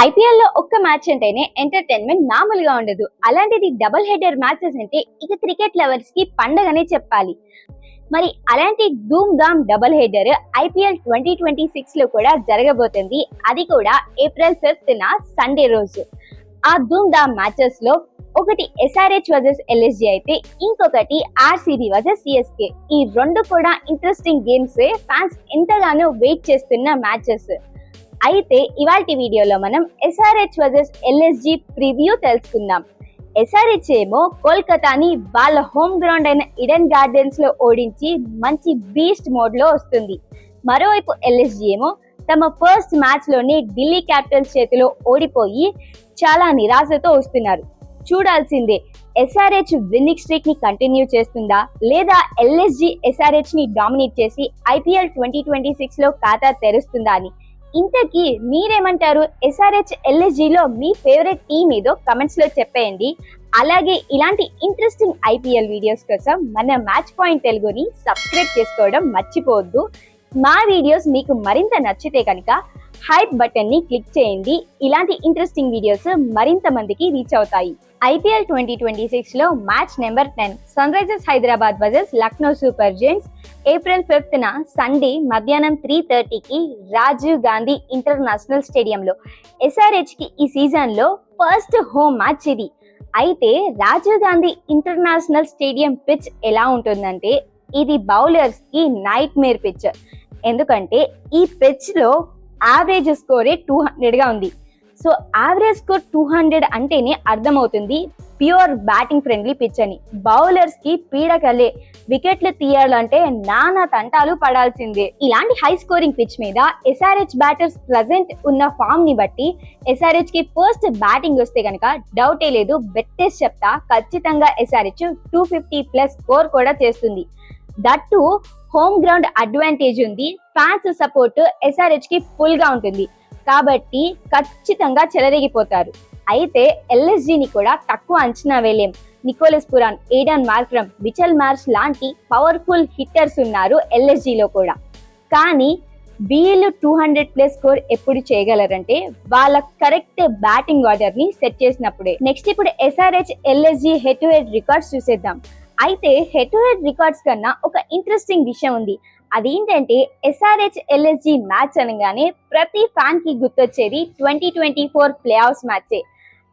IPL లో ఒక్క match అంటేనే ఎంటర్టైన్మెంట్ మామూలుగా ఉండదు. అలాంటిది డబుల్ హెడర్ మ్యాచెస్ అంటే ఇక క్రికెట్ లవర్స్ కి పండగనే చెప్పాలి. మరి అలాంటి ధూమ్ ధామ్ డబుల్ హెడర్ ఐపీఎల్ 2026 లో కూడా జరగబోతుంది. అది కూడా ఏప్రిల్ 5th సండే రోజు. ఆ ధూమ్ ధామ్ మ్యాచెస్ లో ఒకటి ఎస్ఆర్హెచ్ వర్సెస్ ఎల్ఎస్జి అయితే ఇంకొకటి ఆర్సీబీ వర్సెస్ సిఎస్కే. ఈ రెండు కూడా ఇంట్రెస్టింగ్ గేమ్స్. ఫ్యాన్స్ ఎంతగానో వెయిట్ చేస్తున్న మ్యాచెస్. అయితే ఇవాల్టి వీడియోలో మనం ఎస్ఆర్హెచ్ వర్సెస్ ఎల్ఎస్జి ప్రివ్యూ తెలుసుకుందాం. ఎస్ఆర్హెచ్ ఏమో కోల్కతాని వాళ్ళ హోమ్ గ్రౌండ్ అయిన ఈడెన్ గార్డెన్స్ లో ఓడించి మంచి బీస్ట్ మోడ్ లో వస్తుంది. మరోవైపు ఎల్ఎస్జి ఏమో తమ ఫస్ట్ మ్యాచ్ లోనే ఢిల్లీ క్యాపిటల్స్ చేతిలో ఓడిపోయి చాలా నిరాశతో వస్తున్నారు. చూడాల్సిందే, ఎస్ఆర్హెచ్ విన్నింగ్ స్ట్రీక్ ని కంటిన్యూ చేస్తుందా, లేదా ఎల్ఎస్జి ఎస్ఆర్హెచ్ ని డామినేట్ చేసి ఐపీఎల్ 2026 లో ఖాతా తెరుస్తుందా అని. ఇంతకీ మీరేమంటారు? ఎస్ఆర్హెచ్ ఎల్ఎస్జి లో మీ ఫేవరెట్ టీమ్ ఏదో కమెంట్స్ లో చెప్పేయండి. అలాగే ఇలాంటి ఇంట్రెస్టింగ్ ఐపీఎల్ వీడియోస్ కోసం మన మ్యాచ్ పాయింట్ తెలుగుని సబ్స్క్రైబ్ చేసుకోవడం మర్చిపోవద్దు. మా వీడియోస్ మీకు మరింత నచ్చితే కనుక హైప్ బటన్ ని క్లిక్ చేయండి. ఇలాంటి ఇంట్రెస్టింగ్ వీడియోస్ మరింత మందికి రీచ్ అవుతాయి. ఐపీఎల్ 2026 లో match number 10 sunrisers Hyderabad versus Lucknow super giants April 5th Sunday మధ్యాహ్నం 3:30కి రాజీవ్ గాంధీ ఇంటర్నేషనల్ స్టేడియంలో. ఎస్ఆర్హెచ్ కి ఈ సీజన్ లో ఫస్ట్ హోమ్ మ్యాచ్ ఇది. అయితే Rajiv Gandhi international stadium pitch ఎలా ఉంటుందంటే ఇది బౌలర్స్ కి నైట్ మేర్ పిచ్. ఎందుకంటే ఈ పిచ్ లో యావరేజ్ స్కోరే 200 గా ఉంది. సో యావరేజ్ స్కోర్ 200 అంటేనే అర్థమవుతుంది ప్యూర్ బ్యాటింగ్ ఫ్రెండ్లీ పిచ్ అని. బౌలర్స్ కి పీడకలే. వికెట్లు తీయాలంటే నానా తంటాలు పడాల్సిందే. ఇలాంటి హై స్కోరింగ్ పిచ్ మీద ఎస్ఆర్హెచ్ బ్యాటర్స్ ప్రెసెంట్ ఉన్న ఫామ్ ని బట్టి ఎస్ఆర్హెచ్ కి ఫస్ట్ బ్యాటింగ్ వస్తే కనుక డౌటే లేదు, బెట్టేసి చెప్తా, ఖచ్చితంగా ఎస్ఆర్హెచ్ 250+ స్కోర్ కూడా చేస్తుంది. దట్టు హోమ్ గ్రౌండ్ అడ్వాంటేజ్ ఉంది. ఫ్యాన్స్ సపోర్ట్ ఎస్ఆర్హెచ్ కి ఫుల్ గా ఉంటుంది కాబట్టి ఖచ్చితంగా చెలరేగిపోతారు. అయితే ఎల్ఎస్జిని కూడా తక్కువ అంచనా వేయలేం. Nicholas Pooran, Aiden Markram, Mitchell Marsh లాంటి పవర్ఫుల్ హిట్టర్స్ ఉన్నారు ఎల్ఎస్జిలో కూడా. కానీ వీళ్ళు 200+ స్కోర్ ఎప్పుడు చేయగలరంటే వాళ్ళ కరెక్ట్ బ్యాటింగ్ ఆర్డర్ ని సెట్ చేసినప్పుడే. నెక్స్ట్ ఇప్పుడు SRH LSG head to head records చూసేద్దాం. అయితే హెడ్ టు హెడ్ రికార్డ్స్ కన్నా ఒక ఇంట్రెస్టింగ్ విషయం ఉంది. అదేంటంటే ఎస్ఆర్హెచ్ ఎల్ఎస్జి మ్యాచ్ అనగానే ప్రతి ఫ్యాన్ కి గుర్తొచ్చేది 2024 ప్లే ఆఫ్స్ మ్యాచే.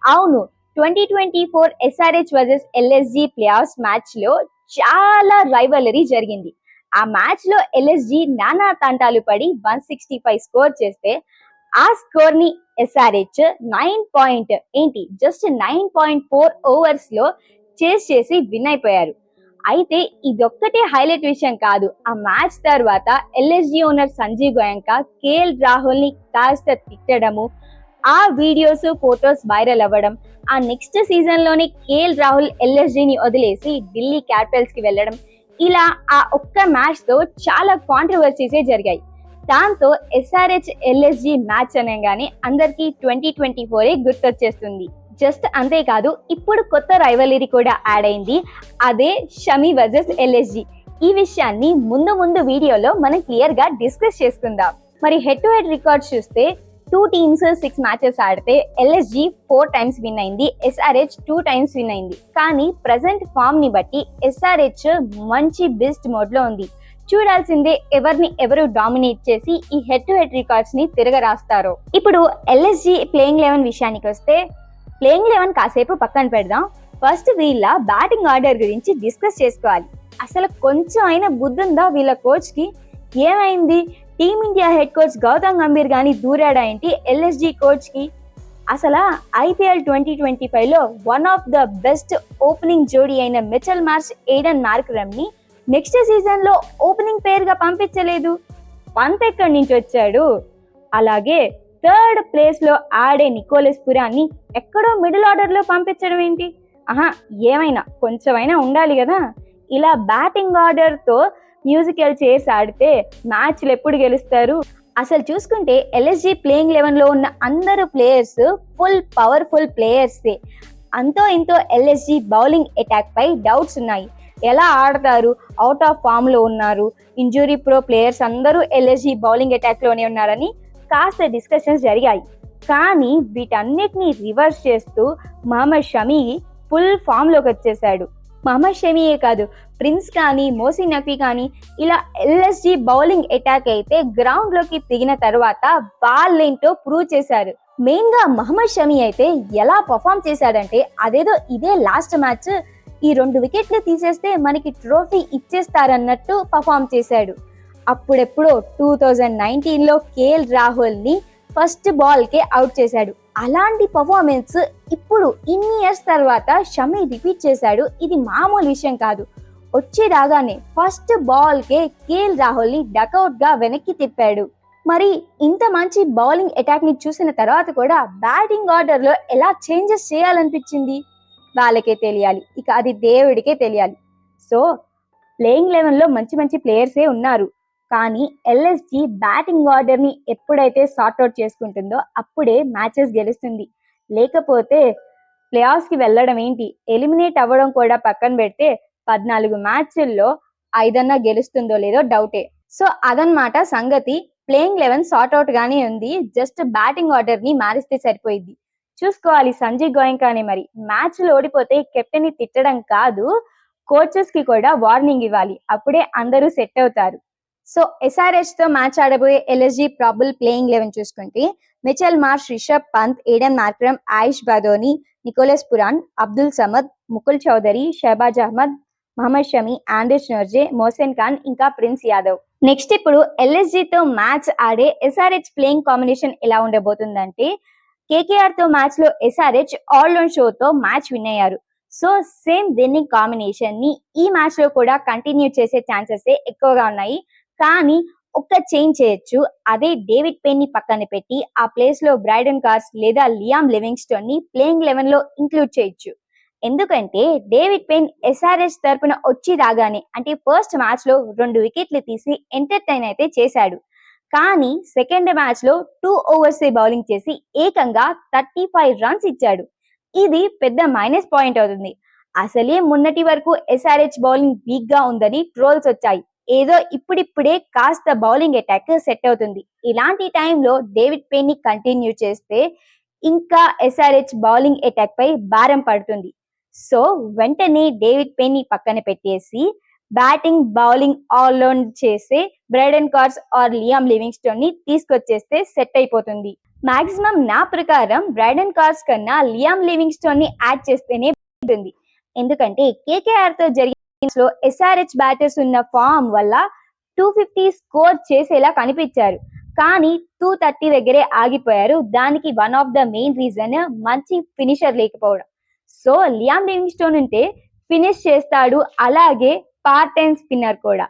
అవును, 2024 SRH versus LSG play offs match లో చాలా రైవలరీ జరిగింది. ఆ మ్యాచ్ లో ఎల్ఎస్జి నానా తంటాలు పడి 165 స్కోర్ చేస్తే ఆ స్కోర్ ని ఎస్ఆర్హెచ్ 9.4 ఓవర్స్ లో చేసి విన్ అయిపోయారు. అయితే ఇదొక్కటే హైలైట్ విషయం కాదు. ఆ మ్యాచ్ తర్వాత LSG owner Sanjiv Goenka KL Rahul ని కాస్త తిట్టడము, ఆ వీడియోస్ ఫోటోస్ వైరల్ అవ్వడం, ఆ నెక్స్ట్ సీజన్ లోనే కేఎల్ రాహుల్ ఎల్ఎస్జిని వదిలేసి ఢిల్లీ క్యాపిటల్స్ కి వెళ్ళడం, ఇలా ఆ ఒక్క మ్యాచ్ తో చాలా కాంట్రవర్సీసే జరిగాయి. దాంతో ఎస్ఆర్హెచ్ ఎల్ఎస్జి మ్యాచ్ అనగానే అందరికి 2024 గుర్తొచ్చేస్తుంది. జస్ట్ అంతేకాదు, ఇప్పుడు కొత్త రైవలరీ కూడా యాడ్ అయింది. అదే షమి వర్సెస్ ఎల్ఎస్జి. ఈ విషయాన్ని ముందు వీడియోలో మనం క్లియర్ గా డిస్కస్ చేసుకుందాం. మరి హెడ్ టు హెడ్ రికార్డ్స్ చూస్తే 2 టీమ్స్ 6 మ్యాచెస్ ఆడితే ఎల్ఎస్జి 4 times విన్ అయింది, ఎస్ఆర్హెచ్ 2 times విన్ అయింది. కానీ ప్రెసెంట్ ఫామ్ ని బట్టి ఎస్ఆర్హెచ్ మంచి బెస్ట్ మోడ్ లో ఉంది. చూడాల్సిందే ఎవరు డామినేట్ చేసి ఈ హెడ్ టు హెడ్ రికార్డ్స్ ని తిరగరాస్తారో. ఇప్పుడు ఎల్ఎస్జి ప్లేయింగ్ 11 విషయానికి వస్తే ప్లేయింగ్ 11 కాసేపు పక్కన పెడదాం. ఫస్ట్ వీళ్ళ బ్యాటింగ్ ఆర్డర్ గురించి డిస్కస్ చేసుకోవాలి. అసలు కొంచెం అయినా బుద్ధి ఉందా వీళ్ళ కోచ్ కి? ఏమైంది? Team India head coach Gautam Gambhir గాని దూరాడా ఏంటి ఎల్ఎస్జి కోచ్ కి? అసలు ఐపీఎల్ 2025 లో one of the best opening జోడీ అయిన మిచెల్ మార్ష్, ఏడన్ మార్క్రమ్ ని నెక్స్ట్ సీజన్ లో ఓపెనింగ్ పేర్ గా పంపించలేదు. పంత్ ఎక్కడి నుంచి వచ్చాడు? అలాగే 3rd ప్లేస్ లో ఆడే నికోలస్ పురాన్ని ఎక్కడో మిడిల్ ఆర్డర్ లో పంపించడం ఏంటి? ఏమైనా కొంచెమైనా ఉండాలి కదా. ఇలా బ్యాటింగ్ ఆర్డర్ తో మ్యూజికల్ చైర్స్ ఆడితే మ్యాచ్లు ఎప్పుడు గెలుస్తారు? అసలు చూసుకుంటే ఎల్ఎస్జి ప్లేయింగ్ 11 లో ఉన్న అందరు ప్లేయర్స్ ఫుల్ పవర్ఫుల్ ప్లేయర్సే. అంతో ఇంతో ఎల్ఎస్జి బౌలింగ్ అటాక్ పై డౌట్స్ ఉన్నాయి. ఎలా ఆడతారు? అవుట్ ఆఫ్ ఫామ్ లో ఉన్నారు. ఇంజురీ ప్రో ప్లేయర్స్ అందరూ ఎల్ఎస్జి బౌలింగ్ అటాక్ లోనే ఉన్నారని కాస్త డిస్కషన్స్ జరిగాయి. కానీ వీటన్నిటిని రివర్స్ చేస్తూ మహమ్మద్ షమీ ఫుల్ ఫామ్లోకి వచ్చేసాడు. మహమ్మద్ షమీయే కాదు, ప్రిన్స్ కానీ, మోసిన్ నఫీ కానీ ఇలా ఎల్ఎస్జి బౌలింగ్ అటాక్ అయితే గ్రౌండ్లోకి దిగిన తర్వాత వాళ్ళేంటో ప్రూవ్ చేశారు. మెయిన్గా మహమ్మద్ షమీ అయితే ఎలా పర్ఫామ్ చేశాడంటే అదేదో ఇదే లాస్ట్ మ్యాచ్, ఈ 2 వికెట్లు తీసేస్తే మనకి ట్రోఫీ ఇచ్చేస్తారన్నట్టు పర్ఫామ్ చేశాడు. అప్పుడెప్పుడో 2019లో కేఎల్ రాహుల్ని ఫస్ట్ బాల్కే అవుట్ చేశాడు. అలాంటి పర్ఫార్మెన్స్ ఇప్పుడు ఇన్ని ఇయర్స్ తర్వాత షమీ రిపీట్ చేశాడు. ఇది మామూలు విషయం కాదు. వచ్చి రాగానే ఫస్ట్ బాల్కే కేఎల్ రాహుల్ని డకౌట్గా వెనక్కి తిప్పాడు. మరి ఇంత మంచి బౌలింగ్ అటాక్ ని చూసిన తర్వాత కూడా బ్యాటింగ్ ఆర్డర్ లో ఎలా చేంజెస్ చేయాలనిపించింది వాళ్ళకే తెలియాలి, ఇక అది దేవుడికే తెలియాలి. సో ప్లేయింగ్ 11లో మంచి మంచి ప్లేయర్సే ఉన్నారు, కానీ ఎల్ఎస్జి బ్యాటింగ్ ఆర్డర్ ని ఎప్పుడైతే సార్ట్అవుట్ చేసుకుంటుందో అప్పుడే మ్యాచెస్ గెలుస్తుంది. లేకపోతే ప్లే ఆఫ్స్ కి వెళ్ళడం ఏంటి, ఎలిమినేట్ అవ్వడం కూడా పక్కన పెడితే 14 మ్యాచ్ల్లో 5 గెలుస్తుందో లేదో డౌటే. సో అదనమాట సంగతి. ప్లేయింగ్ 11 సార్ట్అవుట్ గానే ఉంది, జస్ట్ బ్యాటింగ్ ఆర్డర్ ని మారిస్తే సరిపోయింది. చూసుకోవాలి సంజయ్ గోయంకానే. మరి మ్యాచ్ లో ఓడిపోతే కెప్టెన్ ని తిట్టడం కాదు, కోచెస్ కి కూడా వార్నింగ్ ఇవ్వాలి, అప్పుడే అందరూ సెట్ అవుతారు. సో ఎస్ఆర్హెచ్ తో మ్యాచ్ ఆడబోయే ఎల్ఎస్జి ప్రాబుల్ ప్లేయింగ్ 11 చూసుకుంటే Mitchell Marsh, Rishabh Pant, Aiden Markram, Ayush Badoni, Nicholas Pooran, Abdul Samad, Mukul Choudhary, Shahbaz Ahmed, Mohammed Shami, Anrich Nortje, Mohsin Khan, ఇంకా ప్రిన్స్ యాదవ్. నెక్స్ట్ ఇప్పుడు ఎల్ఎస్జి తో మ్యాచ్ ఆడే ఎస్ఆర్హెచ్ ప్లేయింగ్ కాంబినేషన్ ఎలా ఉండబోతుందంటే కేకేఆర్ తో మ్యాచ్ లో ఎస్ఆర్హెచ్ ఆల్ రౌండ్ షోతో మ్యాచ్ విన్ అయ్యారు. సో సేమ్ విన్నింగ్ కాంబినేషన్ ని ఈ మ్యాచ్ లో కూడా కంటిన్యూ చేసే ఛాన్సెస్ ఎక్కువగా ఉన్నాయి. కానీ ఒక్క చేంజ్ చేయొచ్చు, అదే డేవిడ్ పెయిన్ ని పక్కన పెట్టి ఆ ప్లేస్ లో బ్రైడన్ కార్స్ లేదా లియామ్ లివింగ్స్టోన్ ని ప్లేయింగ్ 11 లో ఇంక్లూడ్ చేయొచ్చు. ఎందుకంటే డేవిడ్ పెయిన్ ఎస్ఆర్హెచ్ తరపున వచ్చి రాగానే అంటే ఫస్ట్ మ్యాచ్ లో 2 వికెట్లు తీసి ఎంటర్టైన్ అయితే చేశాడు. కానీ సెకండ్ మ్యాచ్ లో 2 ఓవర్స్ బౌలింగ్ చేసి ఏకంగా 35 రన్స్ ఇచ్చాడు. ఇది పెద్ద మైనస్ పాయింట్ అవుతుంది. అసలే మొన్నటి వరకు ఎస్ఆర్హెచ్ బౌలింగ్ వీక్ గా ఉందని ట్రోల్స్ వచ్చాయి. ఏదో ఇప్పుడిప్పుడే కాస్త బౌలింగ్ అటాక్ సెట్ అవుతుంది. ఇలాంటి టైంలో డేవిడ్ పెయిన్ ని కంటిన్యూ చేస్తే ఇంకా ఎస్ఆర్హెచ్ బౌలింగ్ అటాక్ పై భారం పడుతుంది. సో వెంటనే డేవిడ్ పెయిన్ ని పక్కన పెట్టేసి బ్యాటింగ్ బౌలింగ్ ఆల్ రౌండ్ చేసే Brydon Carse or Liam Livingstone ని తీసుకొచ్చేస్తే సెట్ అయిపోతుంది. మాక్సిమం నా ప్రకారం బ్రైడన్ కార్స్ కన్నా లియామ్ లివింగ్స్టోన్ ని యాడ్ చేస్తేనే ఉంటుంది. ఎందుకంటే కేకేఆర్ తో జరిగిన లో ఎస్ఆర్హెచ్ బ్యాటర్స్ ఉన్న ఫామ్ వల్ల 250 స్కోర్ చేసేలా కనిపించారు, కానీ 230 దగ్గరే ఆగిపోయారు. దానికి one of the main reason మంచి ఫినిషర్ లేకపోవడం. సో లియామ్ లివింగ్స్టోన్ ఉంటే ఫినిష్ చేస్తాడు, అలాగే పార్ట్ టైం స్పిన్నర్ కూడా.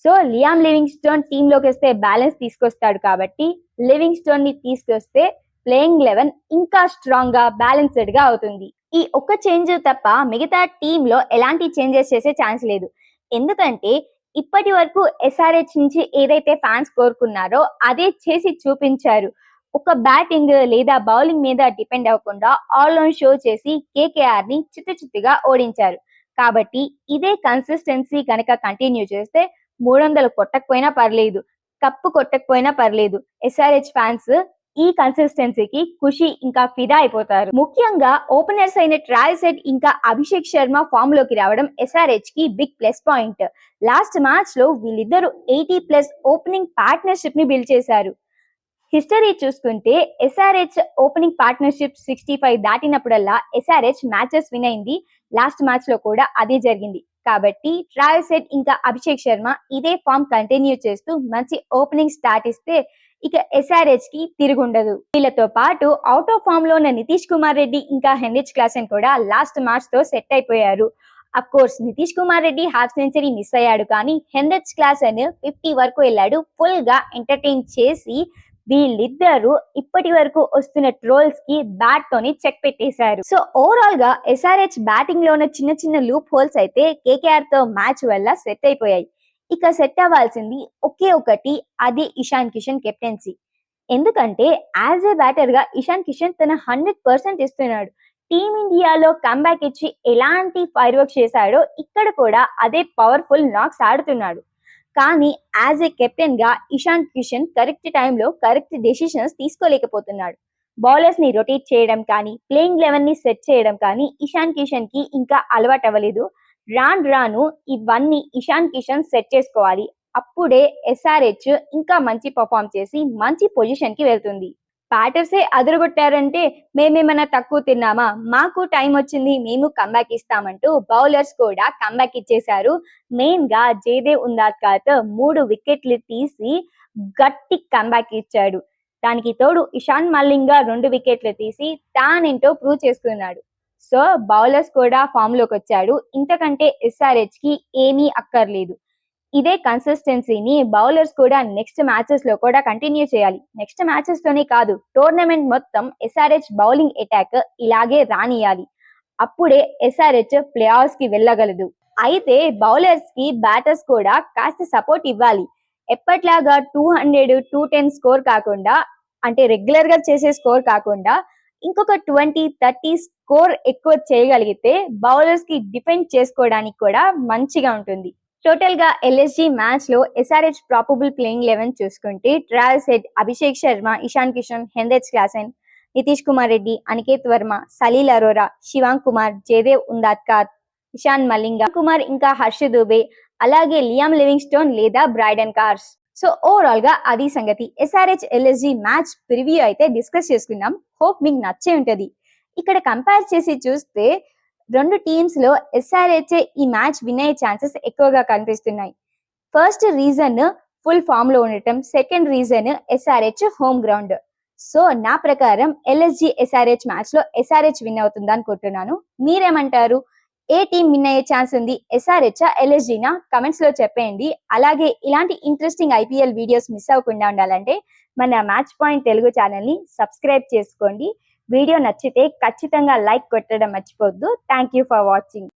సో లియామ్ లివింగ్స్టోన్ టీమ్ లోకి వస్తే బ్యాలెన్స్ తీసుకొస్తాడు, కాబట్టి లివింగ్స్టోన్ ని తీసుకొస్తే ప్లేయింగ్ 11 ఇంకా స్ట్రాంగ్ గా బ్యాలెన్స్డ్ గా అవుతుంది. ఈ ఒక్క చేంజ్ తప్ప మిగతా టీమ్ లో ఎలాంటి చేంజెస్ చేసే ఛాన్స్ లేదు. ఎందుకంటే ఇప్పటి వరకు ఎస్ఆర్హెచ్ నుంచి ఏదైతే ఫ్యాన్స్ కోరుకున్నారో అదే చేసి చూపించారు. ఒక బ్యాటింగ్ లేదా బౌలింగ్ మీద డిపెండ్ అవ్వకుండా ఆల్ రౌండ్ షో చేసి కేకేఆర్ ని చిత్తుగా ఓడించారు. కాబట్టి ఇదే కన్సిస్టెన్సీ కనుక కంటిన్యూ చేస్తే 300 కొట్టకపోయినా పర్లేదు, కప్పు కొట్టకపోయినా పర్లేదు, ఎస్ఆర్హెచ్ ఫ్యాన్స్ ఈ కన్సిస్టెన్సీకి ఖుషి ఇంకా ఫిదా అయిపోతారు. ముఖ్యంగా ఓపెనర్స్ అయిన ట్రావిస్ హెడ్ ఇంకా అభిషేక్ శర్మ ఫామ్ లోకి రావడం ఎస్ఆర్హెచ్ కి big plus point. Last match లో వీళ్ళిద్దరూ 80+ ఓపెనింగ్ పార్ట్నర్షిప్ ని బిల్డ్ చేశారు. హిస్టరీ చూసుకుంటే ఎస్ఆర్హెచ్ ఓపెనింగ్ పార్ట్నర్షిప్ 65 దాటినప్పుడల్లా ఎస్ఆర్హెచ్ మ్యాచెస్ విన్ అయింది. లాస్ట్ మ్యాచ్ లో కూడా అదే జరిగింది. కాబట్టి ట్రావిస్ హెడ్ ఇంకా అభిషేక్ శర్మ ఇదే ఫామ్ కంటిన్యూ చేస్తూ మంచి ఓపెనింగ్ స్టార్ట్ ఇస్తే ఇక ఎస్ఆర్హెచ్ కి తిరుగుండదు. వీళ్ళతో పాటు అవుట్ ఆఫ్ ఫామ్ లో ఉన్న నితీష్ కుమార్ రెడ్డి ఇంకా హెన్రిచ్ క్లాసెన్ కూడా లాస్ట్ మ్యాచ్ తో సెట్ అయిపోయారు. Of course Nitish Kumar Reddy half century miss అయ్యాడు, కానీ హెన్రిచ్ క్లాసెన్ 50 వరకు వెళ్ళాడు. ఫుల్ గా ఎంటర్టైన్ చేసి వీళ్ళిద్దరూ ఇప్పటి వరకు వస్తున్న ట్రోల్స్ కి బ్యాట్ తోని చెక్ పెట్టేశారు. సో ఓవరాల్ గా ఎస్ఆర్హెచ్ బ్యాటింగ్ లో ఉన్న చిన్న చిన్న లూప్ హోల్స్ అయితే కేకేఆర్ తో మ్యాచ్ వల్ల సెట్ అయిపోయాయి. ఇక సెట్ అవ్వాల్సింది ఒకే ఒకటి, అది ఇషాన్ కిషన్ కెప్టెన్సీ. ఎందుకంటే యాజ్ ఏ బ్యాటర్ గా ఇషాన్ కిషన్ తన 100% ఇస్తున్నాడు. టీమిండియాలో కంబ్యాక్ ఇచ్చి ఎలాంటి ఫైర్ వర్క్ చేశాడో ఇక్కడ కూడా అదే పవర్ఫుల్ నాక్స్ ఆడుతున్నాడు. కానీ యాజ్ ఏ కెప్టెన్ గా ఇషాన్ కిషన్ కరెక్ట్ టైంలో కరెక్ట్ డెసిషన్స్ తీసుకోలేకపోతున్నాడు. బౌలర్స్ ని రొటేట్ చేయడం కానీ ప్లేయింగ్ లెవెన్ ని సెట్ చేయడం కానీ ఇషాన్ కిషన్ కి ఇంకా అలవాటు అవ్వలేదు. రాను రాను ఇవన్నీ ఇషాన్ కిషన్ సెట్ చేసుకోవాలి. అప్పుడే ఎస్ఆర్హెచ్ ఇంకా మంచి పర్ఫామ్ చేసి మంచి పొజిషన్ కి వెళ్తుంది. బ్యాటర్సే అదరగొట్టారంటే మేమేమన్నా తక్కువ తిన్నామా, మాకు టైం వచ్చింది మేము కంబ్యాక్ ఇస్తామంటూ బౌలర్స్ కూడా కంబ్యాక్ ఇచ్చేశారు. మెయిన్ గా జయదేవ్ ఉందాద్కర్ 3 వికెట్లు తీసి గట్టి కంబ్యాక్ ఇచ్చాడు. దానికి తోడు ఇషాన్ మలింగ 2 వికెట్లు తీసి తానేంటో ప్రూవ్ చేసుకున్నాడు. సో బౌలర్స్ కూడా ఫామ్ లోకి వచ్చాడు. ఇంతకంటే ఎస్ఆర్హెచ్ కి ఏమీ అక్కర్లేదు. ఇదే కన్సిస్టెన్సీని బౌలర్స్ కూడా నెక్స్ట్ మ్యాచెస్ లో కూడా కంటిన్యూ చేయాలి. నెక్స్ట్ మ్యాచెస్ లోనే కాదు, టోర్నమెంట్ మొత్తం ఎస్ఆర్హెచ్ బౌలింగ్ అటాక్ ఇలాగే రానియాలి. అప్పుడే ఎస్ఆర్హెచ్ ప్లే ఆఫ్స్ కి వెళ్ళగలదు. అయితే బౌలర్స్ కి బ్యాటర్స్ కూడా కాస్త సపోర్ట్ ఇవ్వాలి. ఎప్పట్లాగా 200, 210 స్కోర్ కాకుండా, అంటే రెగ్యులర్ గా చేసే స్కోర్ కాకుండా ఇంకొక 20, 30 స్కోర్ ఎక్కువ చేయగలిగితే బౌలర్స్ కి డిఫెండ్ చేసుకోవడానికి కూడా మంచిగా ఉంటుంది. టోటల్ గా ఎల్ఎస్జి మ్యాచ్ లో ఎస్ఆర్హెచ్ ప్రాబబుల్ ప్లేయింగ్ 11 చూసుకుంటే Travis Head, Abhishek Sharma, Ishan Kishan, Heinrich Klaasen, Nitish Kumar Reddy, Aniket Verma, Salil Arora, Shivang Kumar, Jaydev Unadkat, Eshan Malinga Kumar, ఇంకా హర్ష దుబే, అలాగే లియామ్ లివింగ్స్టోన్ లేదా బ్రైడన్ కార్స్. సో ఓవరాల్ గా అది సంగతి. ఎస్ఆర్హెచ్ ఎల్ఎస్జి మ్యాచ్ ప్రివ్యూ అయితే డిస్కస్ చేసుకున్నాం. హోప్ మీకు నచ్చే ఉంటది. ఇక్కడ కంపేర్ చేసి చూస్తే రెండు టీమ్స్ లో ఎస్ఆర్హెచ్ ఈ మ్యాచ్ విన్ అయ్యే ఛాన్సెస్ ఎక్కువగా కనిపిస్తున్నాయి. ఫస్ట్ రీజన్ ఫుల్ ఫామ్ లో ఉండటం, second reason SRH home ground. So నా ప్రకారం ఎల్ఎస్జి ఎస్ఆర్హెచ్ మ్యాచ్ లో ఎస్ఆర్హెచ్ విన్ అవుతుంది అనుకుంటున్నాను. మీరేమంటారు? ఏ టీం విన్ అయ్యే ఛాన్స్ ఉంది? ఎస్ఆర్హెచ్ ఎల్ఎస్జినా? కమెంట్స్ లో చెప్పేయండి. అలాగే ఇలాంటి ఇంట్రెస్టింగ్ ఐపీఎల్ వీడియోస్ మిస్ అవ్వకుండా ఉండాలంటే మన మ్యాచ్ పాయింట్ తెలుగు ఛానల్ ని సబ్స్క్రైబ్ చేసుకోండి. వీడియో నచ్చితే ఖచ్చితంగా లైక్ కొట్టడం మర్చిపోవద్దు. Thank you for watching.